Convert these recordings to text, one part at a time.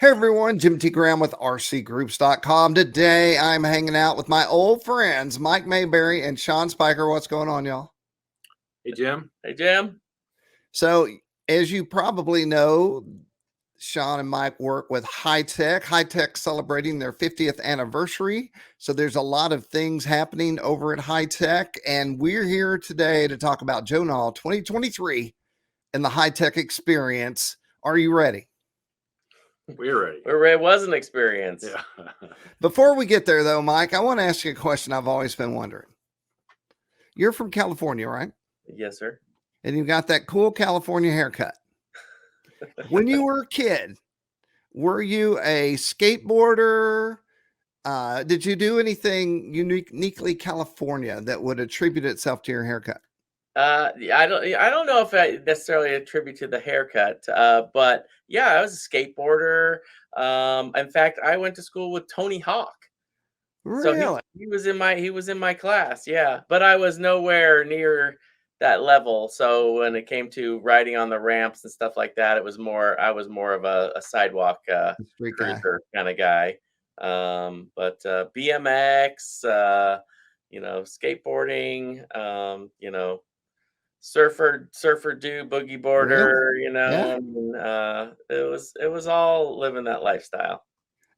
Hey everyone, Jim T. Graham with RCGroups.com. Today I'm hanging out with my old friends, Mike Mayberry and Shawn Spiker. What's going on, y'all? Hey, Jim. Hey, Jim. So, as you probably know, Shawn and Mike work with Hitec. Hitec celebrating their 50th anniversary. So, there's a lot of things happening over at Hitec. And we're here today to talk about Joe Nall 2023 and the Hitec experience. Are you ready? We're ready. It was an experience. Yeah. Before we get there, though, Mike, I want to ask you a question I've always been wondering. You're from California, right? Yes, sir. And you got that cool California haircut. When you were a kid, were you a skateboarder? Did you do anything uniquely California that would attribute itself to your haircut? I don't know if I necessarily attribute to the haircut, but yeah, I was a skateboarder. In fact, I went to school with Tony Hawk. So Really? he was in my class, yeah. But I was nowhere near that level. So when it came to riding on the ramps and stuff like that, I was more of a sidewalk Street guy. cruiser kind of guy. But BMX, skateboarding, surfer dude, boogie Really? boarder, Yeah. I mean, it was all living that lifestyle.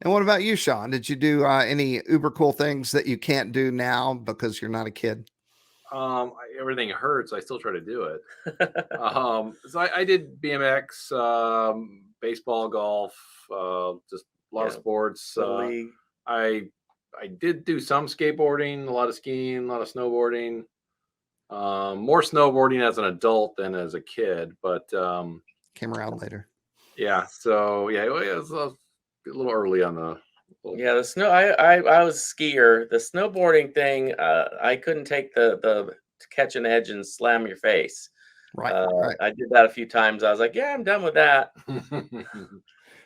And what about you, Shawn? Did you do any uber cool things that you can't do now because you're not a kid? Everything hurts. I still try to do it. So I did BMX, baseball, golf, just a lot of Yeah, sports. Little League. I did do some skateboarding, a lot of skiing, a lot of snowboarding. More snowboarding as an adult than as a kid, but Came around later. yeah. So yeah, it was a little early on the. Yeah, the snow. I was a skier. The snowboarding thing, I couldn't take the to catch an edge and slam your face. Right. Right. I did that a few times. I was like, yeah, I'm done with that.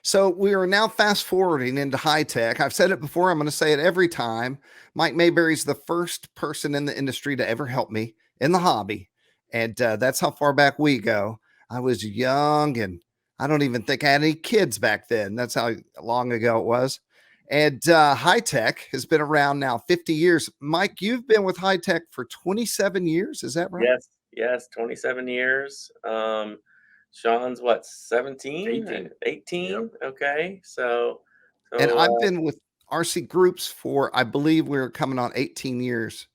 So we are now fast forwarding into Hitec. I've said it before. I'm going to say it every time. Mike Mayberry's the first person in the industry to ever help me in the hobby. And that's how far back we go. I was young and I don't even think I had any kids back then. That's how long ago it was. And Hitec has been around now 50 years. Mike, you've been with Hitec for 27 years. Is that right? Yes, 27 years. Shawn's what, 17? 18. 18? Yep. Okay. And So I've been with RC Groups for, I believe we're coming on 18 years.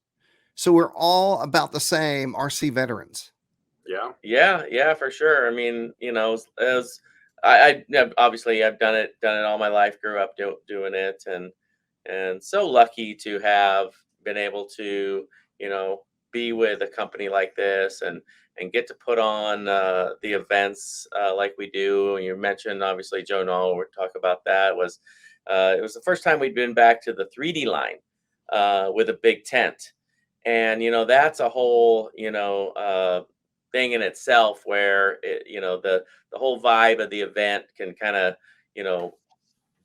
So we're all about the same RC veterans. yeah, for sure. I mean, as yeah, obviously I've done it all my life, grew up doing it, and so lucky to have been able to, you know, be with a company like this and get to put on the events like we do. You mentioned obviously Joe Nall. We'll talk about that. It was the first time we'd been back to the 3D line with a big tent, and that's a whole thing in itself where the whole vibe of the event can kind of you know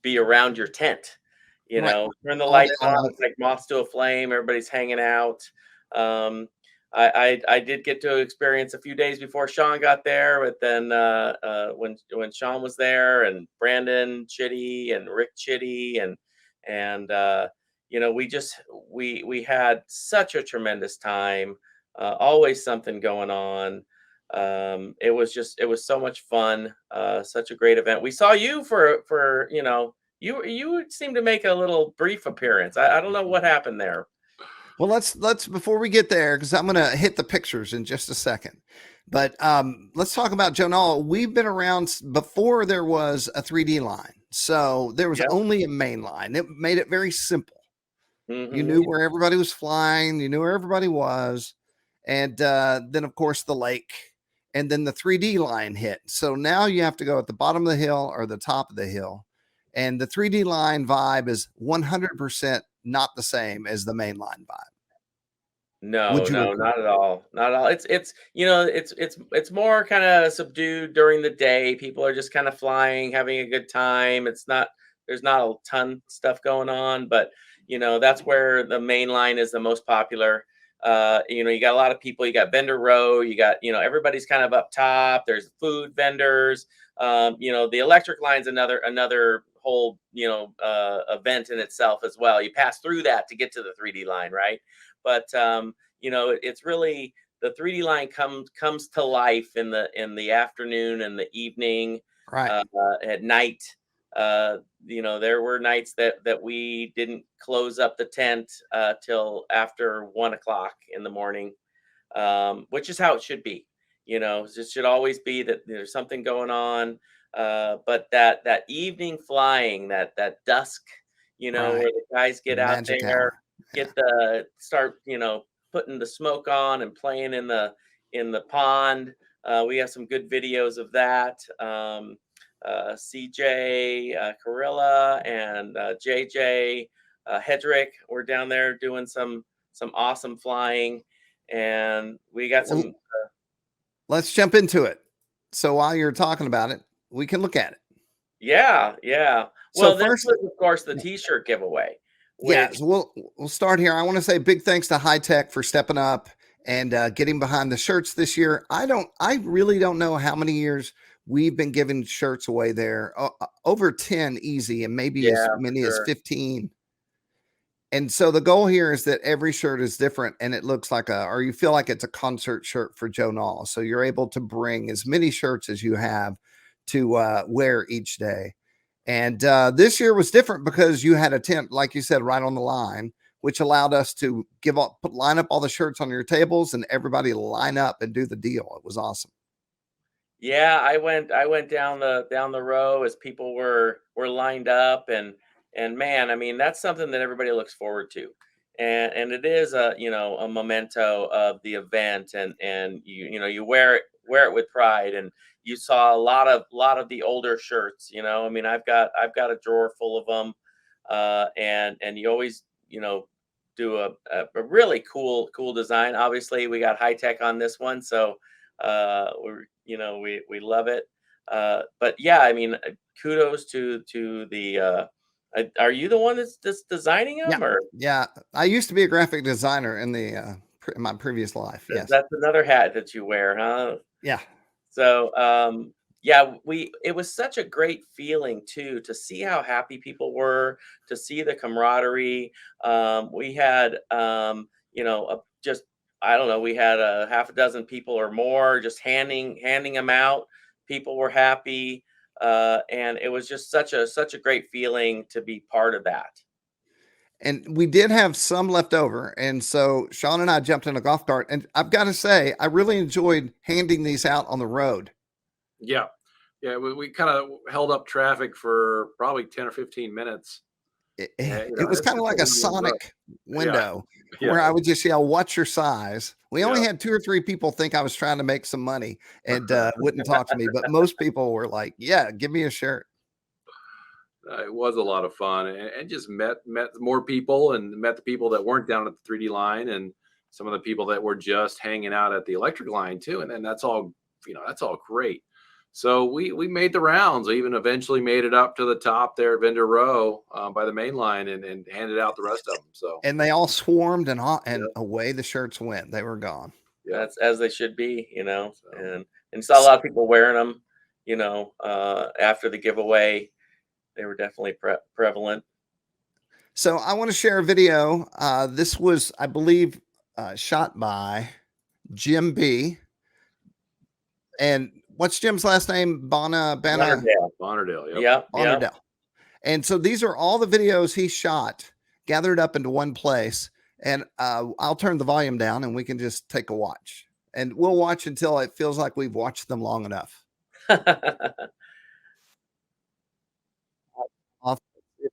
be around your tent. Right. Turn the All lights day on. long. It's like moths to a flame. Everybody's hanging out. I did get to experience a few days before Shawn got there, but then when Shawn was there, and Brandon Chitty and Rick Chitty and we had such a tremendous time. Always something going on. It was so much fun. Such a great event. We saw you for you seem to make a little brief appearance. I don't know what happened there. Well, let's before we get there, because I'm gonna hit the pictures in just a second. But let's talk about Joe Nall. We've been around before there was a 3D line. So there was Yep. only a main line. It made it very simple. You Mhm. knew where everybody was flying, you knew where everybody was. And then, of course, the lake. And then the 3D line hit. So now you have to go at the bottom of the hill or the top of the hill. And the 3D line vibe is 100% not the same as the main line vibe. No, Would you no, agree? not at all. Not at all. It's more kind of subdued during the day. People are just kind of flying, having a good time. There's not a ton stuff going on, but that's where the main line is the most popular. You got a lot of people. You got vendor row. You got, everybody's kind of up top. There's food vendors. The electric line's another whole, event in itself as well. You pass through that to get to the 3D line, right? But it's really, the 3D line comes to life in the afternoon and the evening, Right. at night. There were nights that we didn't close up the tent till after 1 o'clock in the morning, which is how it should be. It should always be that there's something going on. But that evening flying, that dusk, Right. where the guys The get out magic there, hour. Yeah. start, putting the smoke on and playing in the pond. We have some good videos of that. CJ, Carilla, and JJ, Hedrick were down there doing some awesome flying, and we got Well, some. let's jump into it. So while you're talking about it, we can look at it. Yeah, yeah. So Well, this first, was, of course, the T-shirt giveaway, yeah, which so we'll start here. I want to say big thanks to Hitec for stepping up and getting behind the shirts this year. I really don't know how many years we've been giving shirts away there. Over 10 easy, and maybe as yeah, for many as sure. 15. And so the goal here is that every shirt is different, and it looks like or you feel like it's a concert shirt for Joe Nall. So you're able to bring as many shirts as you have to wear each day. And this year was different because you had a tent, like you said, right on the line, which allowed us to line up all the shirts on your tables, and everybody line up and do the deal. It was awesome. Yeah, I went down the row as people were lined up, and man, I mean, that's something that everybody looks forward to. And it is a memento of the event, and you wear it with pride. And you saw a lot of the older shirts. I mean, I've got a drawer full of them. And you always, do a really cool design. Obviously, we got Hitec on this one, so we love it. But yeah, I mean, kudos to the. Are you the one that's designing Yeah. them, or Yeah. I used to be a graphic designer in in my previous life. Yes. that's another hat that you wear, huh? Yeah. So yeah, it was such a great feeling too, to see how happy people were, to see the camaraderie. We had just, I don't know, we had a half a dozen people or more just handing them out. People were happy, and it was just such a great feeling to be part of that. And we did have some left over. And so Shawn and I jumped in a golf cart. And I've got to say, I really enjoyed handing these out on the road. Yeah. Yeah. We kind of held up traffic for probably 10 or 15 minutes. It was kind of like a sonic window Yeah. where I would just yell, "What's your size?" We only Yeah. had 2 or 3 people think I was trying to make some money and wouldn't talk to me. But most people were like, "Yeah, give me a shirt." It was a lot of fun, and just met more people, and met the people that weren't down at the 3D line, and some of the people that were just hanging out at the electric line too. And then that's all, that's all great. So we made the rounds. We even eventually made it up to the top there at Vendor Row, by the main line, and handed out the rest of them. So And they all swarmed and yeah, away the shirts went. They were gone. yeah. That's as they should be, So, and saw a lot of people wearing them, after the giveaway. They were definitely prevalent. So I want to share a video. This was, I believe, shot by Jim B. And what's Jim's last name? Bana Lauderdale. Yep. Yeah, yeah. Bonardell. And so these are all the videos he shot gathered up into one place. And I'll turn the volume down and we can just take a watch. And we'll watch until it feels like we've watched them long enough. Off. This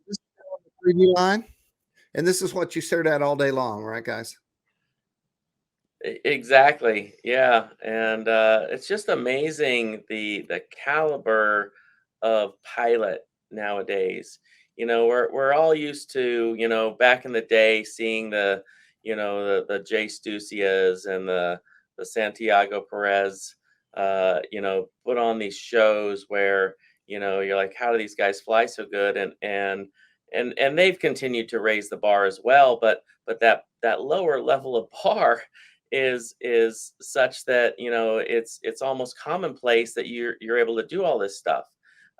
is on the preview line. And this is what you stared at all day long, right, guys? Exactly. Yeah. And it's just amazing the caliber of pilot nowadays. We're all used to, back in the day, seeing the Jay Stussias and the Santiago Perez, put on these shows where, you're like, how do these guys fly so good? and they've continued to raise the bar as well, but that lower level of bar is such that, you know, it's almost commonplace that you're able to do all this stuff.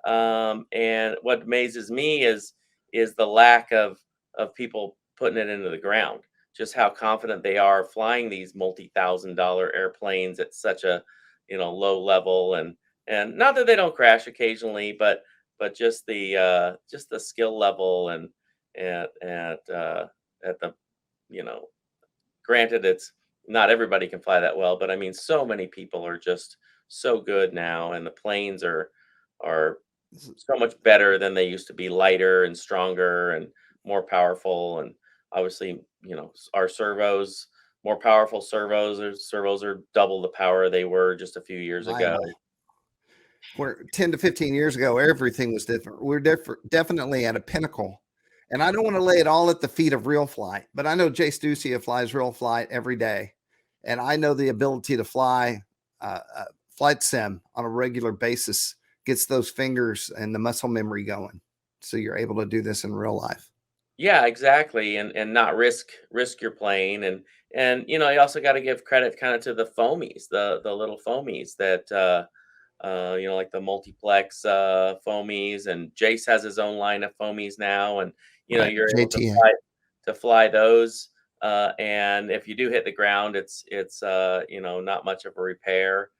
And what amazes me is the lack of people putting it into the ground. Just how confident they are flying these multi-thousand-dollar airplanes at such a, you know, low level, and not that they don't crash occasionally, but just the skill level and at the, you know, granted, it's not everybody can fly that well, but I mean, so many people are just so good now, and the planes are so much better than they used to be, lighter and stronger and more powerful. And obviously, you know, our servos, more powerful servos. Their servos are double the power they were just a few years I ago. know. Where 10 to 15 years ago, everything was different. We're different, definitely at a pinnacle. And I don't want to lay it all at the feet of Real Flight, but I know Jay Stucia flies Real Flight every day. And I know the ability to fly flight sim on a regular basis gets those fingers and the muscle memory going. So you're able to do this in real life. Yeah, exactly, and not risk your plane, and you know, you also got to give credit kind of to the foamies, the little foamies that you know, like the multiplex foamies, and Jace has his own line of foamies now, and you know, Right. you're able JTA. to fly those, and if you do hit the ground, it's you know, not much of a repair,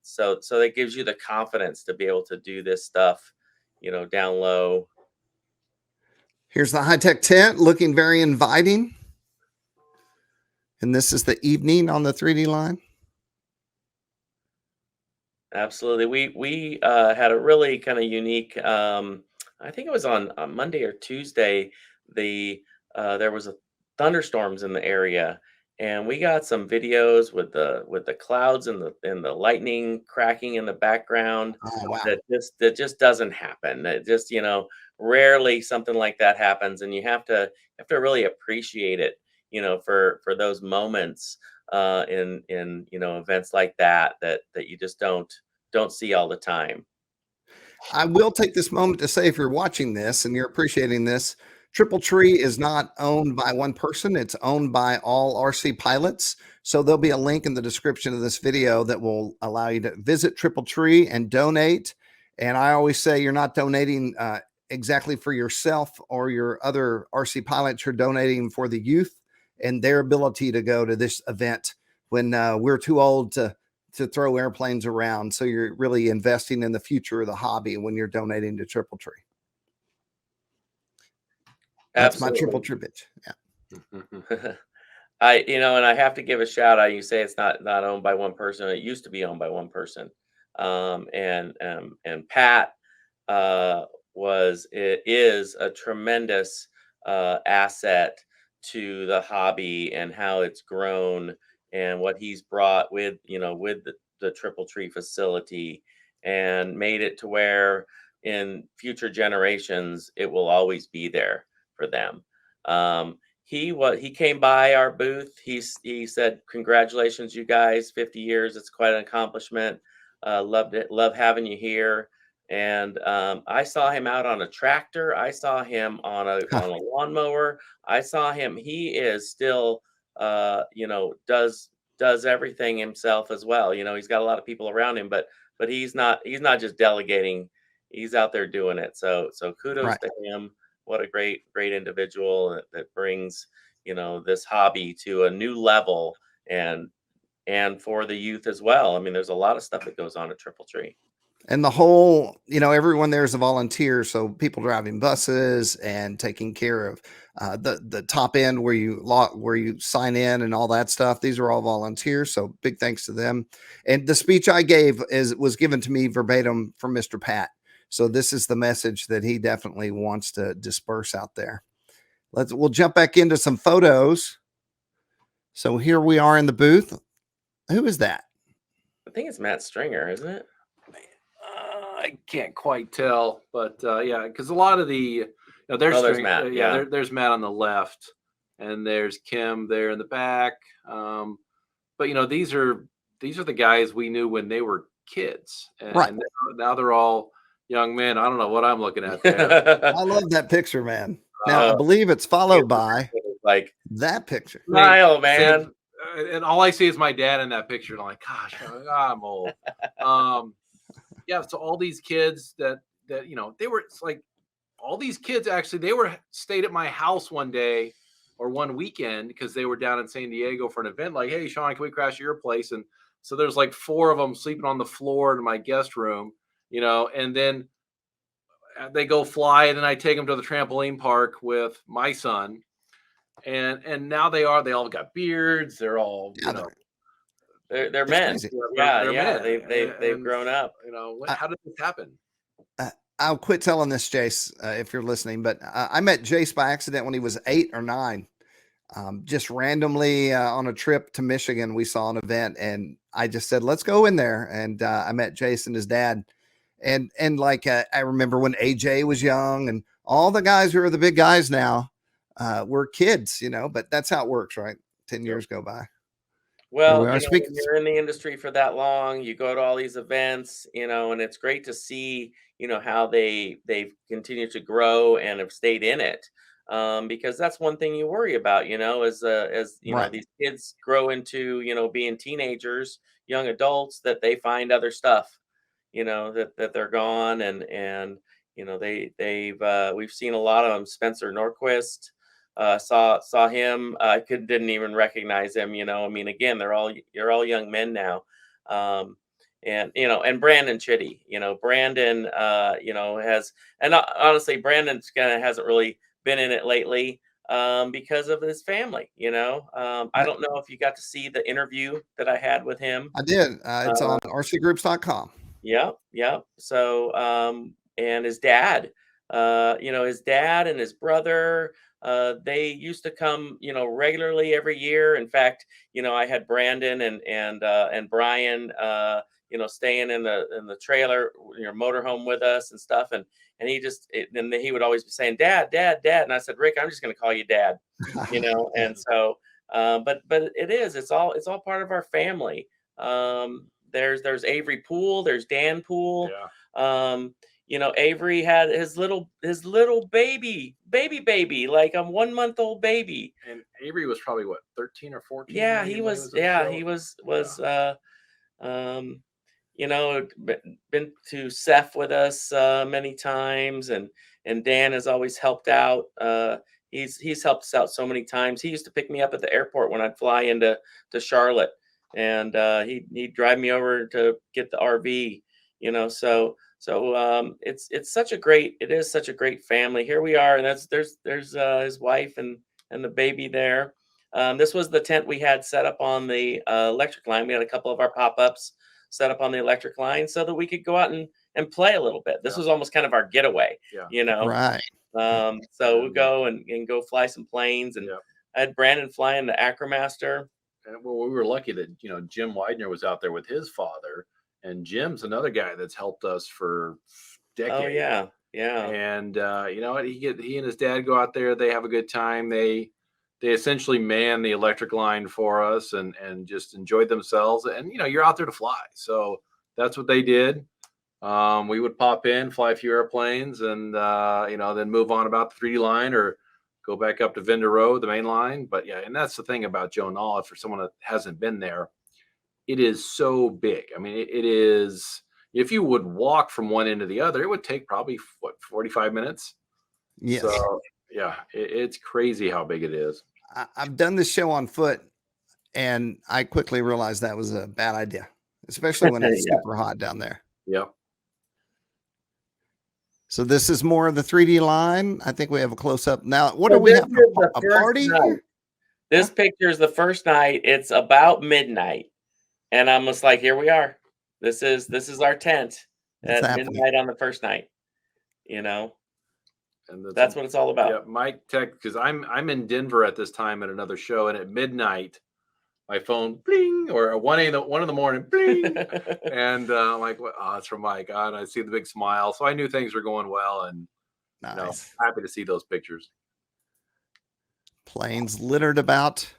so that gives you the confidence to be able to do this stuff, you know, down low. Here's the Hitec tent looking very inviting. And this is the evening on the 3D line. Absolutely. We had a really kind of unique. I think it was on Monday or Tuesday. There was a thunderstorms in the area, and we got some videos with the clouds and the lightning cracking in the background. Oh, wow. That just doesn't happen. It just, you know, rarely something like that happens, and you have to really appreciate it. You know, for those moments in, you know, events like that you just don't see all the time. I will take this moment to say if you're watching this and you're appreciating this, Triple Tree is not owned by one person. It's owned by all RC pilots. So there'll be a link in the description of this video that will allow you to visit Triple Tree and donate. And I always say you're not donating exactly for yourself or your other RC pilots. You're donating for the youth and their ability to go to this event when we're too old to throw airplanes around. So you're really investing in the future of the hobby when you're donating to Triple Tree. That's my Triple Absolutely. Tree bitch. Yeah. You know, and I have to give a shout out. You say it's not owned by one person. It used to be owned by one person. And Pat it is a tremendous asset to the hobby and how it's grown and what he's brought with, you know, with the Triple Tree facility, and made it to where in future generations it will always be there for them. He came by our booth. He said, "Congratulations, you guys! 50 years. It's quite an accomplishment. Loved it. Love having you here." And I saw him out on a tractor. I saw him on a lawnmower. I saw him. He is still, you know, does everything himself as well. You know, he's got a lot of people around him, but he's not just delegating. He's out there doing it. So kudos Right. to him. What a great individual that brings, you know, this hobby to a new level, and for the youth as well. I mean, there's a lot of stuff that goes on at Triple Tree. And the whole, you know, everyone there is a volunteer. So people driving buses and taking care of the top end where you sign in and all that stuff. These are all volunteers. So big thanks to them. And the speech I gave was given to me verbatim from Mr. Pat. So this is the message that he definitely wants to disperse out there. We'll jump back into some photos. So here we are in the booth. Who is that? I think it's Matt Stringer, isn't it? I can't quite tell, but yeah, because a lot of the, you know, there's Matt. Yeah. there's Matt on the left, and there's Kim there in the back. But you know, these are the guys we knew when they were kids, and Right. now they're all young men. I don't know what I'm looking at there. I love that picture, man. Now, I Oh, believe it's followed by like that picture. smile, Same, man. and all I see is my dad in that picture. And I'm like, gosh, I'm old. Um, yeah. So all these kids that they were, it's like all these kids actually they were stayed at my house one day or one weekend because they were down in San Diego for an event. Like, hey, Shawn, can we crash at your place? And so there's like 4 of them sleeping on the floor in my guest room, and then they go fly, and then I take them to the trampoline park with my son, and now they all got beards. They're all Yeah, They're it's men. crazy. Yeah, they're yeah. men, They've and grown up. how did this happen? I'll quit telling this, Jace, if you're listening, but I met Jace by accident when he was 8 or 9. Just randomly on a trip to Michigan, we saw an event, and I just said, "Let's go in there." And I met Jace and his dad, and like I remember when AJ was young, and all the guys who are the big guys now were kids, But that's how it works, right? 10 years go by. Here we Well, are speaking. when you're in the industry for that long, you go to all these events, and it's great to see, how they've continued to grow and have stayed in it. Because that's one thing you worry about, as Right. these kids grow into, being teenagers, young adults, that they find other stuff, that they're gone, and we've seen a lot of them. Spencer Norquist, saw him. I didn't even recognize him. I mean, again, you're all young men now. And Brandon Chitty, Brandon, has, and honestly, Brandon's kind of hasn't really been in it lately, because of his family. I don't know if you got to see the interview that I had with him. I did. It's Uh, on rcgroups.com. Yep, yep. So, and his dad and his brother, they used to come, regularly every year. In fact, I had Brandon and Brian, staying in the trailer, motorhome with us and stuff. And then he would always be saying, "Dad, Dad, Dad," and I said, "Rick, I'm just going to call you Dad," And so, but it's all part of our family. There's Avery Poole, there's Dan Poole. Yeah. Avery had his little baby, like a 1-month-old baby. And Avery was probably what, 13 or 14? Yeah, when he when was. in the Yeah, show? he was. Um, been to Seth with us many times, and Dan has always helped out. He's helped us out so many times. He used to pick me up at the airport when I'd fly into Charlotte, and he'd drive me over to get the RV. It's such a great, it is such a great family. Here we are, and there's his wife and the baby there. This was the tent we had set up on the electric line. We had a couple of our pop-ups set up on the electric line so that we could go out and play a little bit. This Yeah. was almost kind of our getaway, Yeah. Right. So we go and go fly some planes, and Yeah. I had Brandon flying the Acromaster. And well, we were lucky that Jim Widener was out there with his father, and Jim's another guy that's helped us for decades. Oh yeah, yeah. And you know what? He and his dad go out there. They have a good time. They essentially man the electric line for us, and just enjoyed themselves. And you're out there to fly, so that's what they did. We would pop in, fly a few airplanes, and then move on about the 3D line or go back up to Vendor Road, the main line. But yeah, and that's the thing about Joe Nall. For someone that hasn't been there, it is so big. I mean, it is. If you would walk from one end to the other, it would take probably 45 minutes. Yes. So yeah, it's crazy how big it is. I've done this show on foot, and I quickly realized that was a bad idea, especially when it's Yeah. super hot down there. Yep. So this is more of the 3D line. I think we have a close up now. What So do we this have? is the A first party? night. Here? This picture is the first night. It's about midnight, and I'm just like, here we are. This is our tent It's at happening. midnight on the first night. And That's what it's all about. Yeah, Mike tech, because I'm in Denver at this time at another show, and at midnight, my phone bling, or at 1 in the morning bling, and I'm like, oh, it's from Mike. And I see the big smile, so I knew things were going well, and Nice. happy to see those pictures. Planes littered about.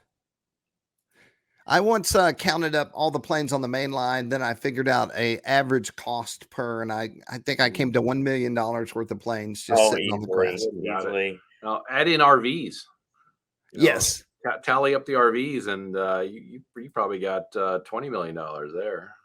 I once counted up all the planes on the main line. Then I figured out a average cost per, and I think I came to $1 million worth of planes just Oh, sitting on the grass. Got it. easily. Now add in RVs. You know, Yes. tally up the RVs, and you probably got $20 million there.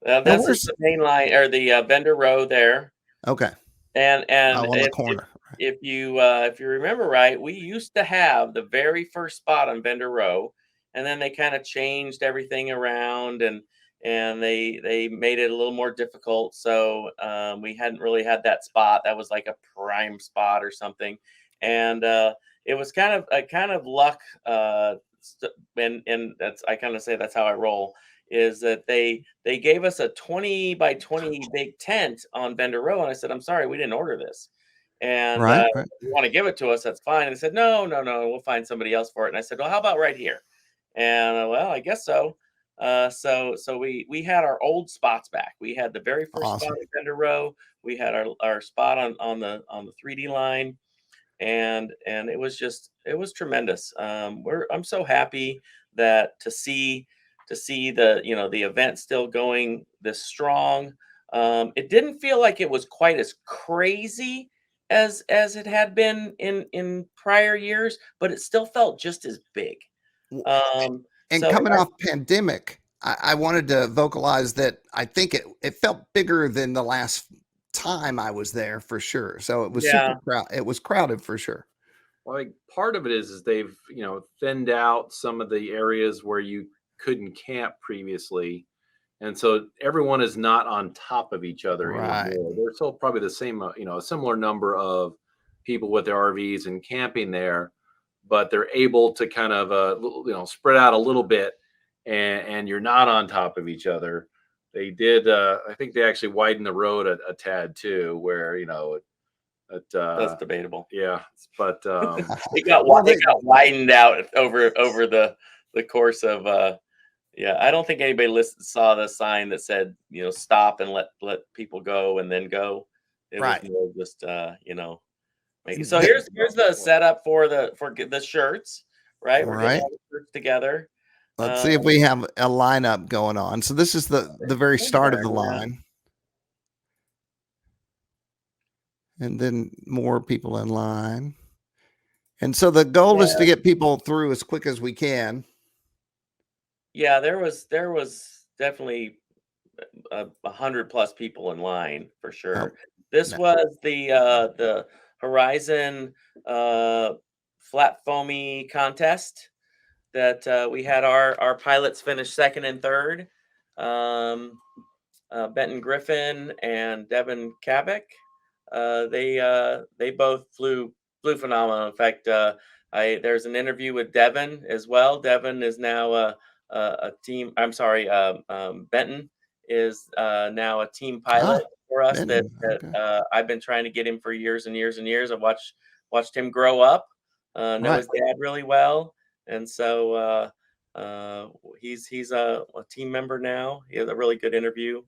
Now, That's where's the main line or the vendor row there. okay? And Oh, on the corner. if you remember right, we used to have the very first spot on vendor row, and then they kind of changed everything around and they made it a little more difficult. So we hadn't really had that spot. That was like a prime spot or something, and it was kind of luck. And that's I kind of say that's how I roll. Is that they gave us a 20 by 20 big tent on vendor row, and I said, I'm sorry, we didn't order this. And Right. if you want to give it to us, that's fine. And they said, no, we'll find somebody else for it. And I said, well, how about right here? And well, I guess so. So we had our old spots back. We had the very first spot Awesome. at vendor row. We had our spot on the 3D line, and it was tremendous. I'm so happy that to see the the event still going this strong. It didn't feel like it was quite as crazy as it had been in prior years, but it still felt just as big. And So coming off pandemic, I wanted to vocalize that I think it felt bigger than the last time I was there for sure. So it was yeah, it was crowded for sure. Well, like part of it is they've thinned out some of the areas where you couldn't camp previously, and so everyone is not on top of each other Right. anymore. There's still probably the same, a similar number of people with their RVs and camping there, but they're able to kind of spread out a little bit, and you're not on top of each other. They did, I think they actually widened the road a tad too, where that's debatable. yeah, but It got Well, it got widened out over the course of yeah. I don't think anybody saw the sign that said stop and let people go and then go. It Right. was more just making. So here's the setup for the shirts. Right, we're getting Right. all the shirts together. Let's see if we have a lineup going on. So this is the very start of the line. And then more people in line. And so the goal is to get people through as quick as we can. Yeah, there was definitely 100+ people in line for sure. This was the Horizon flat foamy contest that we had our pilots finish second and third. Benton Griffin and Devin Kabek. They both flew phenomenal. In fact, there's an interview with Devin as well. Devin is now a team. I'm sorry, Benton is now a team pilot for us. Benton, That I've been trying to get him for years and years and years. I've watched him grow up, know his dad really well, and so he's a team member now. He has a really good interview.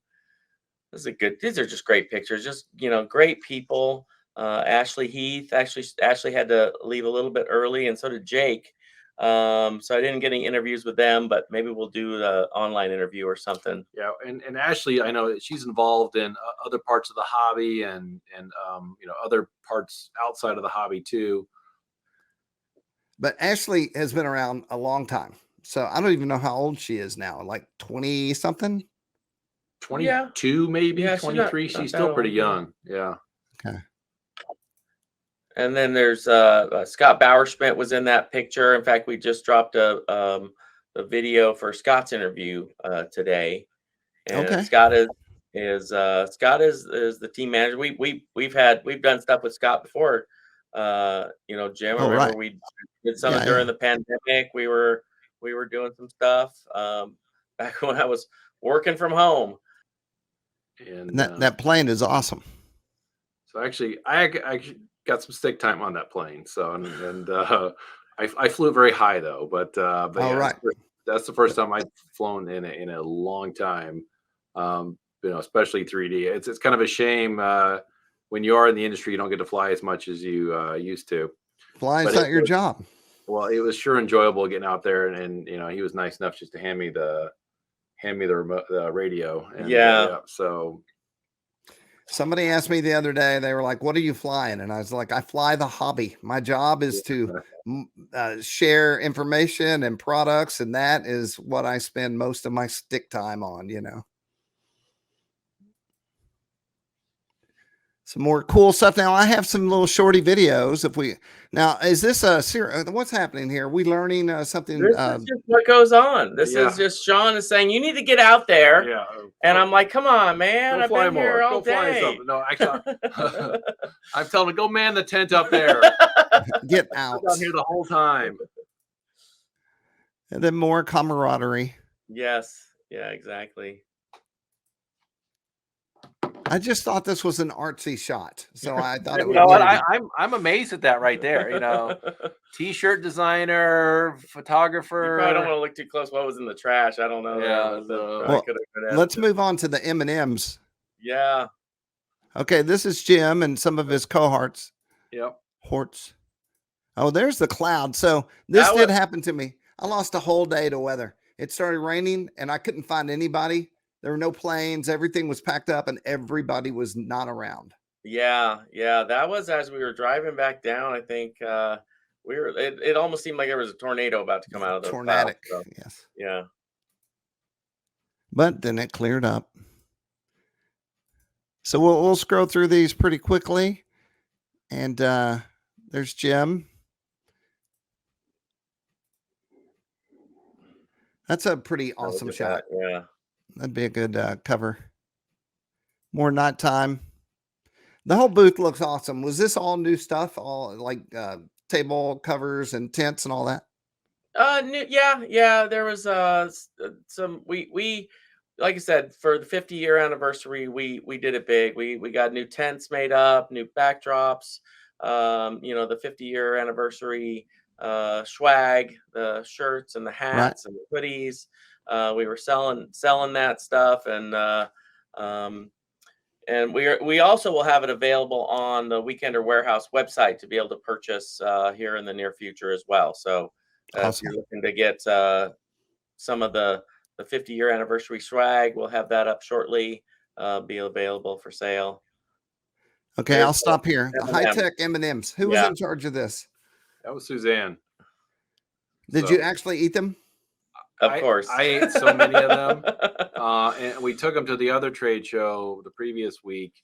These are just great pictures. Just great people. Ashley Heath. Ashley had to leave a little bit early, and so did Jake. So I didn't get any interviews with them, but maybe we'll do the online interview or something. Yeah, and Ashley, I know that she's involved in other parts of the hobby and other parts outside of the hobby too. But Ashley has been around a long time. So I don't even know how old she is now, like 20 something. 22, maybe 23. She's still pretty young. Yeah. Okay. And then there's Scott Bauerschmidt was in that picture. In fact, we just dropped a video for Scott's interview today. And Scott is the team manager. We've done stuff with Scott before. Jim, remember we did some during the pandemic. We were doing some stuff back when I was working from home. And that plane is awesome. So actually, I got some stick time on that plane. So and I flew very high though, but yeah, that's the first time I've flown in a long time. Especially 3D. It's kind of a shame when you are in the industry, you don't get to fly as much as you used to. Flying's not your job. Well, it was sure enjoyable getting out there, and he was nice enough just to hand me the remote, the radio, and Yeah. So Somebody asked me the other day, they were like, "What are you flying?" And I was like, "I fly the hobby. My job is to share information and products, and that is what I spend most of my stick time on, Some more cool stuff. Now I have some little shorty videos. Now, is this what's happening here? Are we learning something? This is just what goes on. This is just Shawn is saying you need to get out there. Yeah. And I'm like, come on, man. Go I've fly been more. here all Go fly day. something. No, actually, I'm telling him, go man the tent up there. Get out. I'm here the whole time. And then more camaraderie. Yes. Yeah, exactly. I just thought this was an artsy shot, so I thought it would. I'm amazed at that right there. T-shirt designer, photographer. You probably don't want to look too close. What was in the trash? I don't know. Yeah. Let's move on to the M&Ms. Yeah. Okay, this is Jim and some of his cohorts. Yep. Horts. Oh, there's the cloud. So this did happen to me. I lost a whole day to weather. It started raining, and I couldn't find anybody. There were no planes. Everything was packed up, and everybody was not around. Yeah. That was as we were driving back down. I think it almost seemed like there was a tornado about to come out of the tornadic. Cloud, so. Yes. Yeah. But then it cleared up. So we'll scroll through these pretty quickly. And there's Jim. That's a pretty awesome shot. Yeah. That'd be a good cover. More nighttime. The whole booth looks awesome. Was this all new stuff? All like table covers and tents and all that? Yeah. There was some we like I said, for the 50-year anniversary, we did it big. We got new tents made up, new backdrops. The 50-year anniversary swag, the shirts and the hats and the hoodies. We were selling that stuff, and we also will have it available on the Weekender Warehouse website to be able to purchase here in the near future as well. So awesome. If you're looking to get some of the 50-year anniversary swag, we'll have that up shortly. Be available for sale. Okay, I'll stop here. The Hitec M&Ms. Who was in charge of this? That was Suzanne. Did you actually eat them? Of course. I ate so many of them. And we took them to the other trade show the previous week,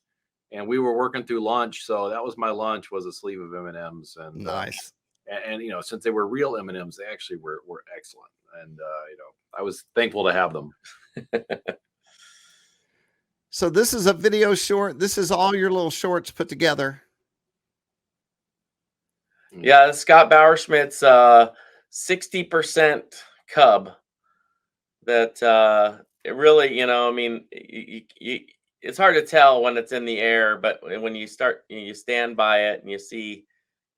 and we were working through lunch. So that was my lunch, was a sleeve of M&Ms. And nice. And since they were real M&Ms, they actually were excellent. And I was thankful to have them. So this is a video short. This is all your little shorts put together. Yeah, Scott Bauerschmidt's 60% cub. That it really, I mean, it's hard to tell when it's in the air, but when you start, you stand by it and you see,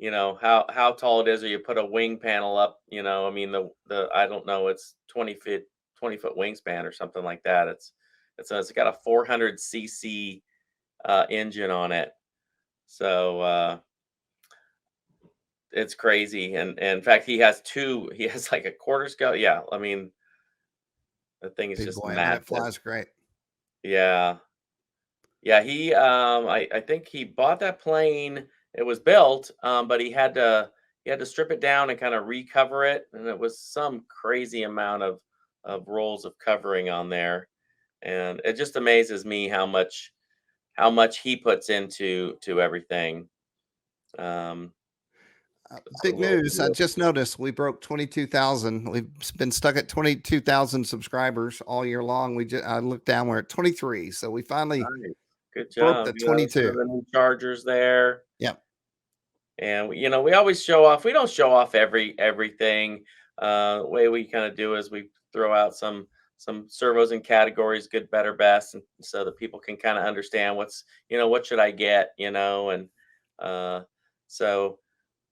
how tall it is, or you put a wing panel up, I mean, the I don't know, it's 20 foot wingspan or something like that. It's got a 400 cc engine on it, so it's crazy. And in fact, he has like a quarter scale. Yeah, I mean, the thing is big just boy. massive. It flies great. Yeah. He I think he bought that plane. It was built, but he had to strip it down and kind of recover it, and it was some crazy amount of rolls of covering on there. And it just amazes me how much he puts into everything. Big news. I just noticed we broke 22,000. We've been stuck at 22,000 subscribers all year long. I looked down, we're at 23. So we finally good job. broke the 22. The new chargers there. Yep. And we always show off. We don't show off everything. The way we kind of do is we throw out some servos and categories, good, better, best, and so that people can kind of understand what should I get, and so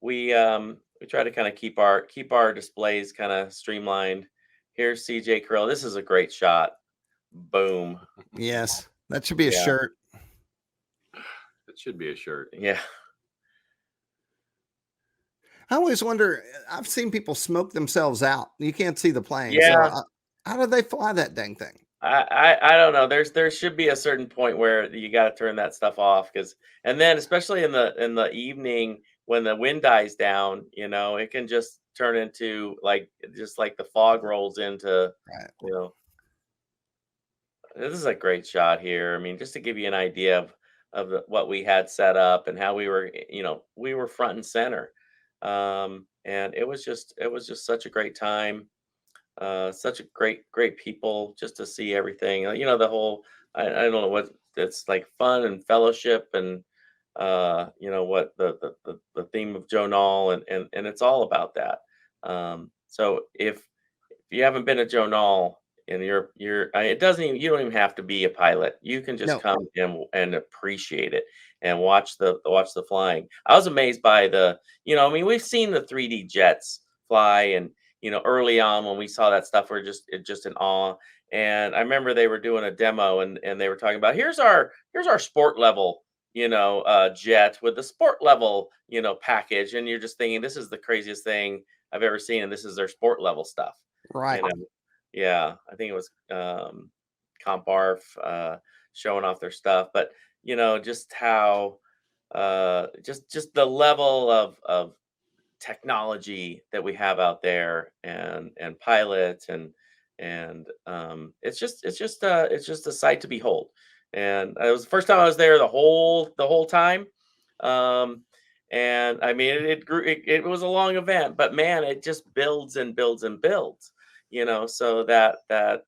we try to kind of keep our displays kind of streamlined. Here's CJ Krill. This is a great shot. Boom. Yes, that should be a shirt. It should be a shirt. Yeah. I always wonder. I've seen people smoke themselves out. You can't see the plane. So Yeah. how do they fly that dang thing? I don't know. There should be a certain point where you got to turn that stuff off, because and then especially in the evening when the wind dies down, it can just turn into just like the fog rolls into, Right. you know, this is a great shot here. I mean, just to give you an idea of what we had set up and how we were front and center. And it was just such a great time. Such a great people just to see everything. The whole I don't know what it's like, fun and fellowship, and what the theme of Joe Nall, and it's all about that. So if you haven't been to Joe Nall, and it doesn't even, you don't even have to be a pilot. You can just No. come and appreciate it and watch the flying. I was amazed by I mean, we've seen the 3D jets fly, and early on when we saw that stuff, we're just in awe. And I remember they were doing a demo, and they were talking about, here's our sport level, jet with the sport level, package. And you're just thinking, this is the craziest thing I've ever seen, and this is their sport level stuff. Right. You know, yeah, I think it was Comparf showing off their stuff, but just how just the level of technology that we have out there, and pilots, and it's just a sight to behold. And it was the first time I was there the whole time. um and I mean, it grew, it was a long event, but man, it just builds and builds and builds. So that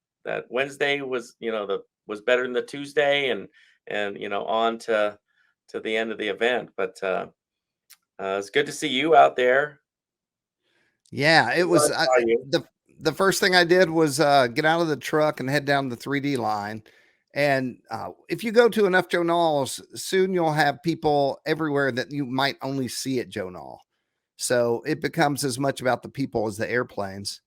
Wednesday was better than the Tuesday, and on to the end of the event. But it's good to see you out there. Yeah, it Glad was I saw you. the first thing I did was get out of the truck and head down the 3D line. And if you go to enough Joe Nalls, soon you'll have people everywhere that you might only see at Joe Nall. So it becomes as much about the people as the airplanes.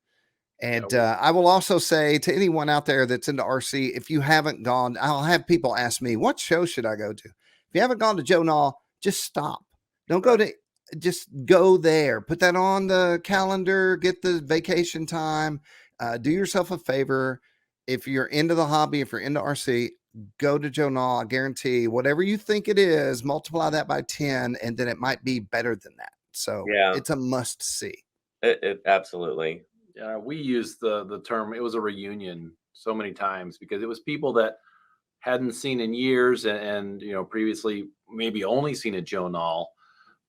Yeah, And I will also say to anyone out there that's into RC, if you haven't gone, I'll have people ask me, what show should I go to? If you haven't gone to Joe Nall, just stop. Don't go right. to, just go there. Put that on the calendar, get the vacation time. Do yourself a favor. If you're into the hobby, if you're into RC, go to Joe Nall. I guarantee whatever you think it is, multiply that by 10, and then it might be better than that. So Yeah, it's a must see. it absolutely. Yeah, we used the term. It was a reunion so many times because it was people that hadn't seen in years, and previously maybe only seen a Joe Nall,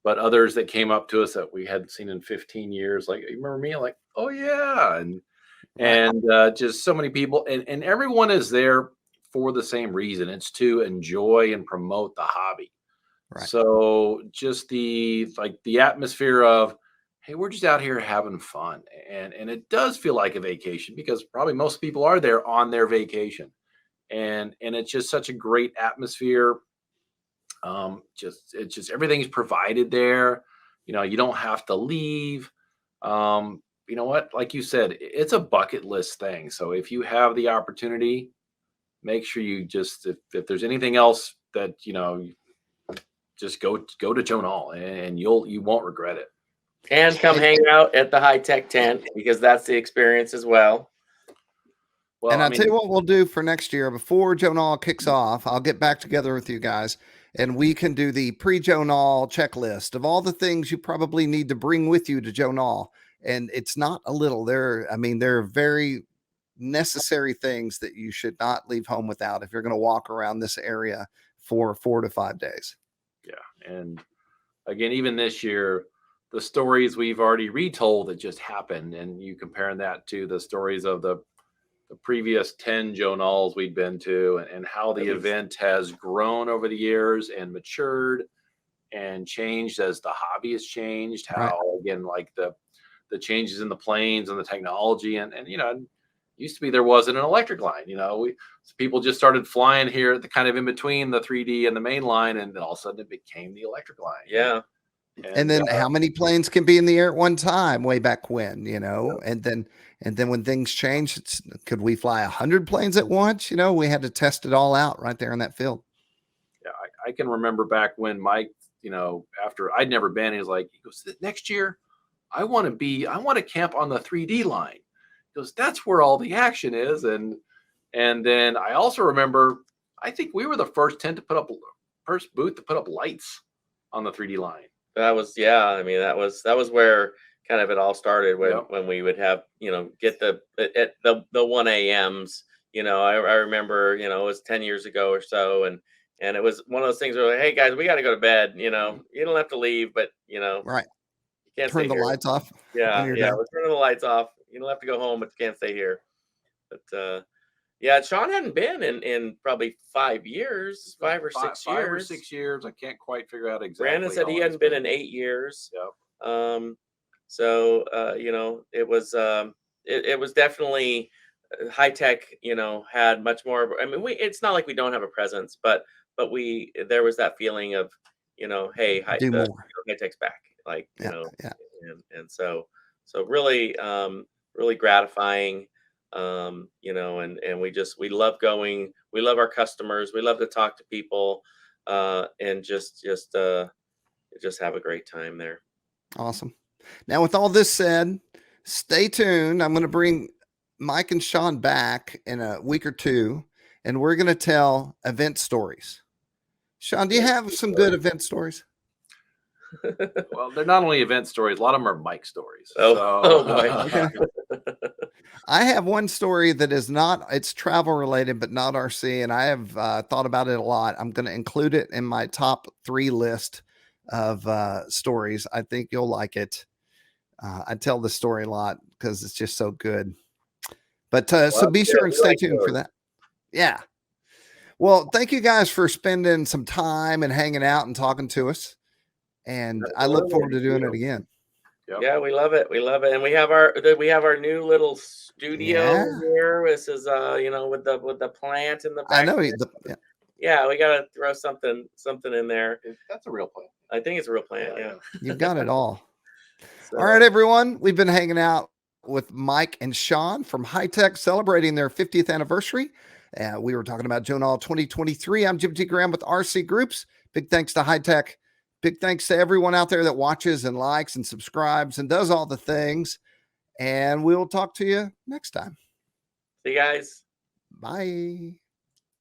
but others that came up to us that we hadn't seen in 15 years. Like, you remember me? Like, oh yeah, and Right. just so many people, and everyone is there for the same reason. It's to enjoy and promote the hobby. Right. So just the atmosphere of, hey, we're just out here having fun, and it does feel like a vacation because probably most people are there on their vacation, and it's just such a great atmosphere. It's just everything's provided there. You don't have to leave. You know what? Like you said, it's a bucket list thing. So if you have the opportunity, make sure you just, if there's anything else that just go to Joan Hall, and you won't regret it. And come And, hang out at the Hitec tent, because that's the experience as well. Well, and I I'll tell you mean, what we'll do for next year before Joe Nall kicks off. I'll get back together with you guys and we can do the pre-Joe Nall checklist of all the things you probably need to bring with you to Joe Nall. And it's not a little. They're very necessary things that you should not leave home without if you're going to walk around this area for 4 to 5 days. yeah, and again, even this year, the stories we've already retold that just happened, and you comparing that to the stories of the previous 10 Joe Nalls we'd been to, and how the event has grown over the years and matured and changed as the hobby has changed. Right. How, again, like the changes in the planes and the technology, and used to be there wasn't an electric line. People just started flying here, the kind of in between the 3D and the main line, and then all of a sudden it became the electric line. Yeah. And then how many planes can be in the air at one time way back when, and then when things changed, could we fly 100 planes at once? We had to test it all out right there in that field. Yeah, I can remember back when Mike, after I'd never been, he was like, he goes, next year I want to camp on the 3D line. He goes, that's where all the action is. And then I also remember, I think we were the first booth to put up lights on the 3D line. That was, yeah. I mean, that was where kind of it all started when Yep. when we would have, get the 1 a.m.s. I remember, it was 10 years ago or so, and it was one of those things where, like, hey guys, we got to go to bed. You don't have to leave, but Right. you can't Turn stay the here. lights off. Yeah, when you're yeah. done. We're turning the lights off. You don't have to go home, but you can't stay here. But yeah, Shawn hadn't been in probably 5 years, 5 or 6 years. 5 or 6 years. I can't quite figure out exactly. Brandon said he hadn't been in 8 years. Yep. So it was definitely Hitec. Had much more. I mean, it's not like we don't have a presence, but there was that feeling of, hey, Do more. Hitec's back, like Yeah. and so really really gratifying. And we love going. We love our customers. We love to talk to people, and just have a great time there. Awesome. Now, with all this said, stay tuned. I'm going to bring Mike and Shawn back in a week or two, and we're going to tell event stories. Shawn, do you have some good event stories? Well, they're not only event stories. A lot of them are Mike stories. Oh boy. Okay. I have one story that is it's travel related, but not RC. And I have thought about it a lot. I'm going to include it in my top 3 list of stories. I think you'll like it. I tell the story a lot because it's just so good. But so be sure and stay tuned for that. Yeah. Well, thank you guys for spending some time and hanging out and talking to us. And I look forward to doing it again. Yep. Yeah, we love it. We love it. And we have our new little studio here. This is with the plant in the back. I know. Yeah, we gotta throw something in there. That's a real plant. I think it's a real plant. Yeah. You've got it all. So, all right, everyone. We've been hanging out with Mike and Shawn from Hitec celebrating their 50th anniversary. We were talking about Joe Nall 2023. I'm Jim T. Graham with RC Groups. Big thanks to Hitec. Big thanks to everyone out there that watches and likes and subscribes and does all the things. And we'll talk to you next time. see you guys. Bye.